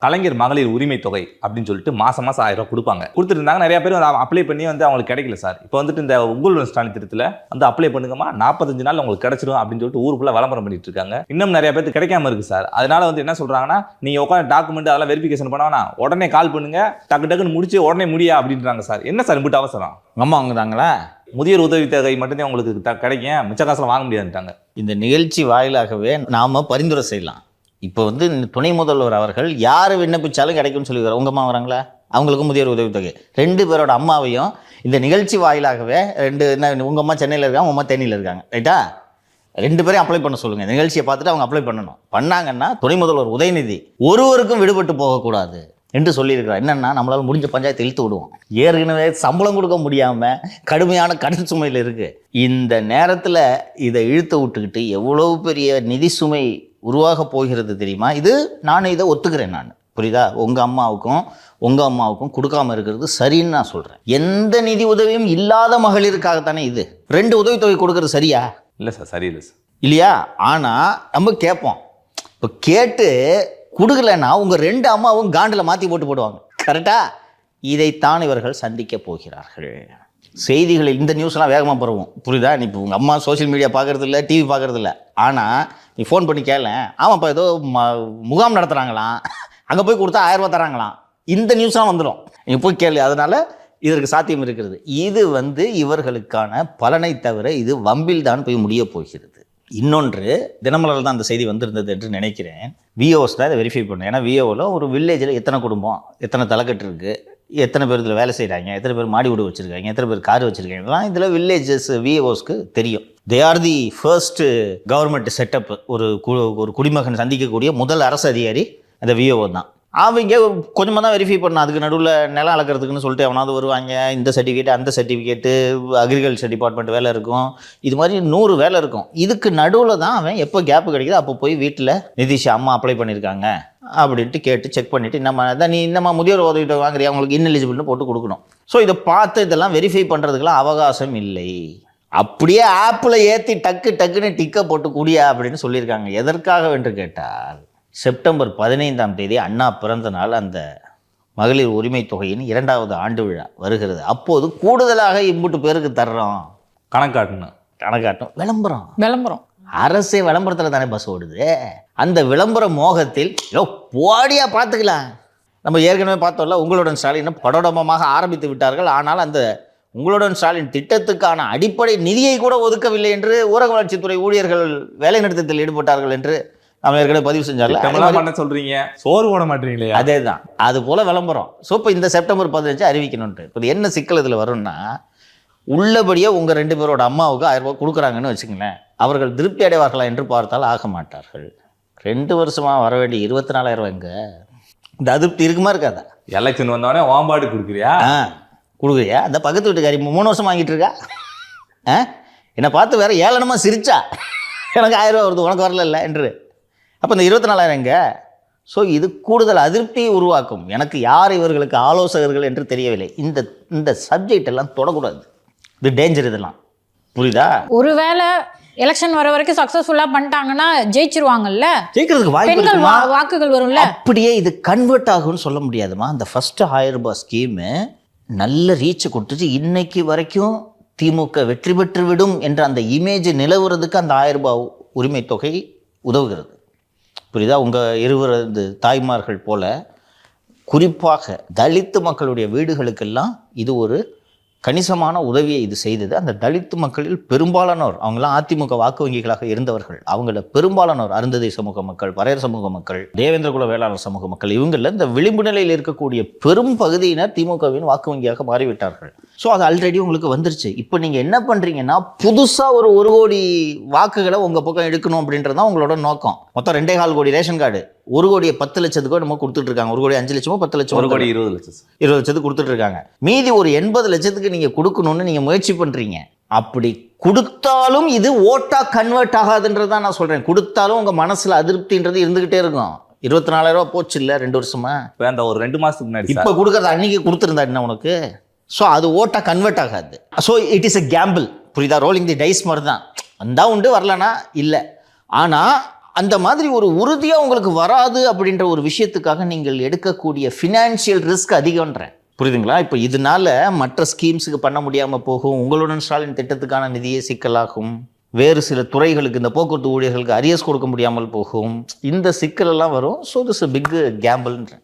கலைஞர் மகளிர் உரிமை தொகை அப்படின்னு சொல்லிட்டு மாசம் 1000 ரூபாய் கொடுப்பாங்க. கொடுத்துட்டு இருந்தாங்க. நிறைய பேர் அப்ளை பண்ணி அவங்களுக்கு கிடைக்கல சார். இப்போ வந்துட்டு இந்த உங்கள் ஸ்டாலின் திட்டத்தில் அப்ளை பண்ணுங்கம்மா 45 நாள் உங்களுக்கு கிடைச்சிடும் அப்படின்னு சொல்லிட்டு ஊருக்குள்ள விளம்பரம் பண்ணிட்டு இருக்காங்க. இன்னும் நிறைய பேருக்கு கிடைக்காம இருக்கு சார். அதனால என்ன சொல்றாங்கன்னா, நீங்க உட்காந்து டாக்குமெண்ட் அதெல்லாம் வெரிஃபிகேஷன் பண்ணா உடனே கால் பண்ணுங்க, டக்குன்னு முடிச்சு உடனே முடியா அப்படின்றாங்க சார். என்ன சார் இப்படி அவசரம்? அம்மா வாங்குறாங்களா? முதியோர் உதவி தொகை மட்டும்தான் உங்களுக்கு கிடைக்கும், மிச்ச காசுல வாங்க முடியாதுட்டாங்க. இந்த நிகழ்ச்சி வாயிலாகவே நாம பரிந்துரை செய்யலாம். இப்போ துணை முதல்வர் அவர்கள் யார் விண்ணப்பிச்சாலும் கிடைக்கும்னு சொல்லிடுறாரு. உங்கள் அம்மா வராங்களா? அவங்களுக்கும் முதியோர் உதவித்தொகை. 2 பேரோட அம்மாவையும் இந்த நிகழ்ச்சி வாயிலாகவே உங்கள் அம்மா சென்னையில் இருக்காங்க, உங்கள் அம்மா தேனியில் இருக்காங்க, ரைட்டா? 2 பேரையும் அப்ளை பண்ண சொல்லுங்கள். நிகழ்ச்சியை பார்த்துட்டு அவங்க அப்ளை பண்ணணும். பண்ணாங்கன்னா துணை முதல்வர் உதயநிதி ஒருவருக்கும் விடுபட்டு போகக்கூடாது என்று சொல்லியிருக்கிறார். என்னென்னா, நம்மளால் முடிஞ்ச பஞ்சாயத்தை இழுத்து விடுவோம். ஏற்கனவே சம்பளம் கொடுக்க முடியாமல் கடுமையான கடன் சுமையில் இருக்குது. இந்த நேரத்தில் இதை இழுத்து விட்டுக்கிட்டு எவ்வளோ பெரிய நிதி சுமை உருவாக போகிறது தெரியுமா? நானும் இதை ஒத்துக்கிறேன். நான் புரியுதா? உங்கள் அம்மாவுக்கும் கொடுக்காமல் இருக்கிறது சரின்னு நான் சொல்கிறேன். எந்த நிதி உதவியும் இல்லாத மகளிருக்காகத்தானே இது. 2 உதவித்தொகை கொடுக்கறது சரியா? இல்லை சார், சரியில்லை சார். இல்லையா? ஆனால் நம்ம கேட்போம். இப்போ கேட்டு கொடுக்கலன்னா உங்கள் 2 அம்மாவும் காண்டில் மாற்றி போடுவாங்க. கரெக்டா? இதைத்தான் இவர்கள் சந்திக்க போகிறார்கள். செய்திகளில் இந்த நியூஸ்லாம் வேகமாக பரவும். புரியுதா? நீ இப்போ உங்கள் அம்மா சோஷியல் மீடியா பார்க்குறது இல்லை, டிவி பார்க்குறது இல்லை. ஆனால் நீ ஃபோன் பண்ணி கேள, ஆமாப்பா ஏதோ முகாம் நடத்துகிறாங்களாம், அங்கே போய் கொடுத்தா 1000 ரூபா தராங்களாம். இந்த நியூஸ்லாம் வந்துடும். நீங்கள் போய் கேளு. அதனால் இதற்கு சாத்தியம் இருக்கிறது. இது இவர்களுக்கான பலனை தவிர இது வம்பில் தான் போய் முடிய போகிறது. இன்னொன்று, தினமலரில் தான் அந்த செய்தி வந்திருந்தது என்று நினைக்கிறேன். விஓஸ் தான் இதை வெரிஃபை பண்ணேன். ஏன்னா விஓவில் ஒரு வில்லேஜில் எத்தனை குடும்பம், எத்தனை தலைக்கட்டு இருக்குது, எத்தனை பேர் இதில் வேலை செய்கிறாங்க, எத்தனை பேர் மாடி வீடு வச்சுருக்காங்க, எத்தனை பேர் கார் வச்சுருக்காங்க, இதெல்லாம் இதில் வில்லேஜஸ் விஓஸ்க்கு தெரியும். They are the first government setup. ஒரு குடிமகன் சந்திக்கக்கூடிய முதல் அரசு அதிகாரி அந்த விஓ தான். அவங்க கொஞ்சமாக தான் வெரிஃபை பண்ணணும். அதுக்கு நடுவில் நிலம் அளக்கிறதுக்குன்னு சொல்லிட்டு எவனாவது வருவாங்க. இந்த சர்டிஃபிகேட்டு அந்த சர்டிஃபிகேட்டு, அக்ரிகல்ச்சர் டிபார்ட்மெண்ட் வேலை இருக்கும், இது மாதிரி 100 வேலை இருக்கும். இதுக்கு நடுவில் தான் அவன் எப்போ கேப்பு கிடைக்குதோ அப்போ போய் வீட்டில் நிதிஷ் அம்மா அப்ளை பண்ணியிருக்காங்க அப்படின்ட்டு கேட்டு செக் பண்ணிவிட்டு நீ இன்னமா முதியோர் உதவிட்டு வாங்குறியா, அவங்களுக்கு இன்எலிஜிபிள்னு போட்டு கொடுக்கணும். ஸோ இதை பார்த்து இதெல்லாம் வெரிஃபை பண்ணுறதுக்கெல்லாம் அவகாசம் இல்லை. அப்படியே ஆப்பில் ஏற்றி டக்குன்னு டிக்கை போட்டு கூடியா அப்படின்னு சொல்லியிருக்காங்க. எதற்காக என்று கேட்டால், செப்டம்பர் 15ஆம் தேதி அண்ணா பிறந்த நாள். அந்த மகளிர் உரிமை தொகையின் 2வது ஆண்டு விழா வருகிறது. அப்போது கூடுதலாக இம்புட்டு பேருக்கு தர்றோம், கணக்காட்டணும். விளம்பரம் அரசே விளம்பரத்தில் தானே பஸ் ஓடுது. அந்த விளம்பர மோகத்தில் போடியா பார்த்துக்கலாம். நம்ம ஏற்கனவே பார்த்தோம்ல, உங்களுடன் ஸ்டாலின் படோடமாக ஆரம்பித்து விட்டார்கள். ஆனால் அந்த உங்களுடன் ஸ்டாலின் திட்டத்துக்கான அடிப்படை நிதியை கூட ஒதுக்கவில்லை என்று ஊரக வளர்ச்சித்துறை ஊழியர்கள் வேலைநிறுத்தத்தில் ஈடுபட்டார்கள் என்று நம்ம ஏற்கனவே பதிவு செஞ்சாங்க. சொல்றீங்க, சோறு போட மாட்டீங்களே. அதே தான், அது போல விளம்பரம். ஸோ இப்போ இந்த செப்டம்பர் 15 அறிவிக்கணும்ட்டு. இப்போ என்ன சிக்கல் இதில் வரும்னா, உள்ளபடியே உங்கள் 2 பேரோட அம்மாவுக்கு 1000 ரூபாய் கொடுக்குறாங்கன்னு வச்சுங்களேன். அவர்கள் திருப்தி அடைவார்களா என்று பார்த்தால் ஆக மாட்டார்கள். 2 வருஷமாக வர வேண்டிய 24,000 எங்க? இந்த அதிருப்தி இருக்குமா இருக்காதா? எலெக்ஷன் வந்தோடனே வாம்பாடு கொடுக்குறியா? அந்த பக்கத்து வீட்டுக்காரி 3 வருஷம் வாங்கிட்டு இருக்கா. என்னை பார்த்து வேற ஏளனமாக சிரிச்சா, எனக்கு 1000 ரூபா வருது உனக்கு வரல என்று. அப்போ இந்த 24,000 எங்க? ஸோ இது கூடுதல் அதிருப்தியை உருவாக்கும். எனக்கு யார் இவர்களுக்கு ஆலோசகர்கள் என்று தெரியவில்லை. இந்த சப்ஜெக்ட் எல்லாம் தொடக்கூடாது. இது டேஞ்சர். இதெல்லாம் புரியுதா? ஒருவேளை எலெக்ஷன் வர வரைக்கும் சக்ஸஸ்ஃபுல்லாக பண்ணிட்டாங்கன்னா ஜெயிச்சிருவாங்கல்ல, ஜெயிக்கிறதுக்கு வாக்குகள் வரும்ல. அப்படியே இது கன்வெர்ட் ஆகும்னு சொல்ல முடியாதுமா. அந்த ஃபர்ஸ்ட் 1000 ரூபாய் ஸ்கீமு நல்ல ரீச் கொடுத்துச்சு. இன்னைக்கு வரைக்கும் திமுக வெற்றி பெற்று விடும் என்ற அந்த இமேஜ் நிலவுறதுக்கு அந்த 1000 ரூபாய் உரிமை தொகை உதவுகிறது. புரியுதா? உங்கள் 20 தாய்மார்கள் போல குறிப்பாக தலித்து மக்களுடைய வீடுகளுக்கெல்லாம் இது ஒரு கணிசமான உதவியை இது செய்தது. அந்த தலித்து மக்களில் பெரும்பாலானோர், அவங்களாம் அதிமுக வாக்கு வங்கிகளாக இருந்தவர்கள், அவங்கள பெரும்பாலானோர் அருந்ததி சமூக மக்கள், பறையர் சமூக மக்கள், தேவேந்திர குல வேளாளர் சமூக மக்கள், இவங்களில் இந்த விளிம்பு நிலையில் இருக்கக்கூடிய பெரும் பகுதியினர் திமுகவின் வாக்கு வங்கியாக மாறிவிட்டார்கள். ஸோ அது ஆல்ரெடி உங்களுக்கு வந்துருச்சு. இப்போ நீங்கள் என்ன பண்ணுறீங்கன்னா, புதுசாக ஒரு 1 கோடி வாக்குகளை உங்கள் பக்கம் எடுக்கணும் அப்படின்றது தான் உங்களோட நோக்கம். மொத்தம் 2.25 கோடி ரேஷன் கார்டு, 1 கோடியை 10 லட்சத்துக்கோ நம்ம கொடுத்துட்டு இருக்காங்க. 1 கோடி 5 லட்சமோ 10 லட்சம், 1 கோடி 20 லட்சம் 20 லட்சத்துக்கு கொடுத்துட்டு இருக்காங்க. மீதி ஒரு 80 லட்சத்துக்கு நீங்கள் கொடுக்கணும்னு நீங்கள் முயற்சி பண்ணுறீங்க. அப்படி கொடுத்தாலும் இது ஓட்டா கன்வெர்ட் ஆகாதுன்றது தான் நான் சொல்கிறேன். கொடுத்தாலும் உங்கள் மனசில் அதிருப்தின்றது இருந்துக்கிட்டே இருக்கும். 24,000 ரூபா போச்சு இல்லை 2 வருஷமா? அந்த ஒரு 2 மாதத்துக்கு முன்னாடி இப்போ கொடுக்குறது அன்னைக்கு கொடுத்துருந்தா என்ன உனக்கு? ஸோ அது ஓட்டா கன்வெர்ட் ஆகாது. So it is a Gamble. புரியுதா? ரோலிங் தி டைஸ் மாதிரி தான். வந்தால் உண்டு, வரலனா இல்லை. ஆனால் அந்த மாதிரி ஒரு உறுதியாக உங்களுக்கு வராது அப்படின்ற ஒரு விஷயத்துக்காக நீங்கள் எடுக்கக்கூடிய ஃபினான்ஷியல் ரிஸ்க் அதிகம்ன்றேன். புரியுதுங்களா? இப்போ இதனால மற்ற ஸ்கீம்ஸுக்கு பண்ண முடியாமல் போகும், உங்களுடன் ஸ்டாலின் திட்டத்துக்கான நிதியே சிக்கலாகும், வேறு சில துறைகளுக்கு இந்த போக்குவரத்து ஊழியர்களுக்கு அரியர்ஸ் கொடுக்க முடியாமல் போகும், இந்த சிக்கலெல்லாம் வரும். So this big கேம்பிள்ன்றேன்.